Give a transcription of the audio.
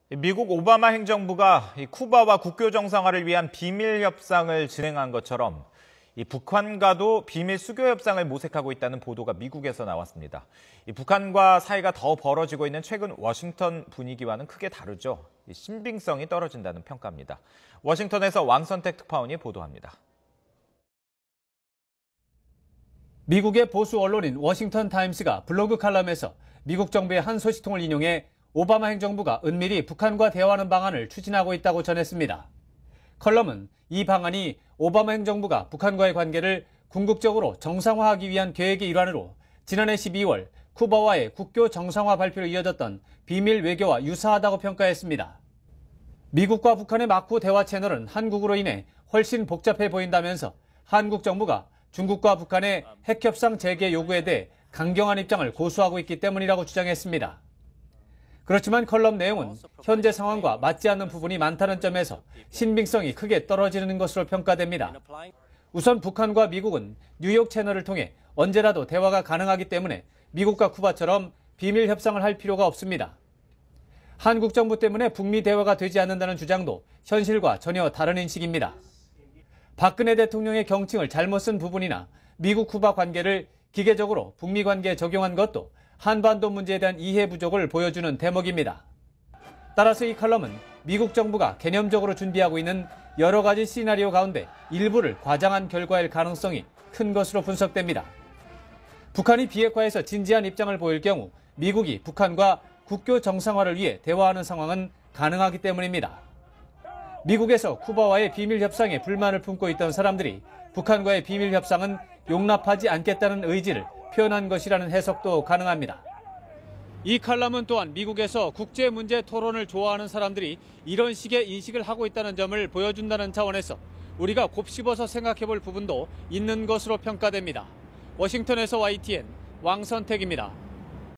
미국 오바마 행정부가 쿠바와 국교 정상화를 위한 비밀 협상을 진행한 것처럼 북한과도 비밀 수교 협상을 모색하고 있다는 보도가 미국에서 나왔습니다. 북한과 사이가 더 벌어지고 있는 최근 워싱턴 분위기와는 크게 다르죠. 신빙성이 떨어진다는 평가입니다. 워싱턴에서 왕선택 특파원이 보도합니다. 미국의 보수 언론인 워싱턴 타임스가 블로그 칼럼에서 미국 정부의 한 소식통을 인용해 오바마 행정부가 은밀히 북한과 대화하는 방안을 추진하고 있다고 전했습니다. 컬럼은 이 방안이 오바마 행정부가 북한과의 관계를 궁극적으로 정상화하기 위한 계획의 일환으로 지난해 12월 쿠바와의 국교 정상화 발표로 이어졌던 비밀 외교와 유사하다고 평가했습니다. 미국과 북한의 막후 대화 채널은 한국으로 인해 훨씬 복잡해 보인다면서 한국 정부가 중국과 북한의 핵협상 재개 요구에 대해 강경한 입장을 고수하고 있기 때문이라고 주장했습니다. 그렇지만 컬럼 내용은 현재 상황과 맞지 않는 부분이 많다는 점에서 신빙성이 크게 떨어지는 것으로 평가됩니다. 우선 북한과 미국은 뉴욕 채널을 통해 언제라도 대화가 가능하기 때문에 미국과 쿠바처럼 비밀 협상을 할 필요가 없습니다. 한국 정부 때문에 북미 대화가 되지 않는다는 주장도 현실과 전혀 다른 인식입니다. 박근혜 대통령의 경칭을 잘못 쓴 부분이나 미국 쿠바 관계를 기계적으로 북미 관계에 적용한 것도 한반도 문제에 대한 이해 부족을 보여주는 대목입니다. 따라서 이 칼럼은 미국 정부가 개념적으로 준비하고 있는 여러 가지 시나리오 가운데 일부를 과장한 결과일 가능성이 큰 것으로 분석됩니다. 북한이 비핵화에서 진지한 입장을 보일 경우 미국이 북한과 국교 정상화를 위해 대화하는 상황은 가능하기 때문입니다. 미국에서 쿠바와의 비밀 협상에 불만을 품고 있던 사람들이 북한과의 비밀 협상은 용납하지 않겠다는 의지를 표현한 것이라는 해석도 가능합니다. 이 칼럼은 또한 미국에서 국제 문제 토론을 좋아하는 사람들이 이런 식의 인식을 하고 있다는 점을 보여준다는 차원에서 우리가 곱씹어서 생각해 볼 부분도 있는 것으로 평가됩니다. 워싱턴에서 YTN 왕선택입니다.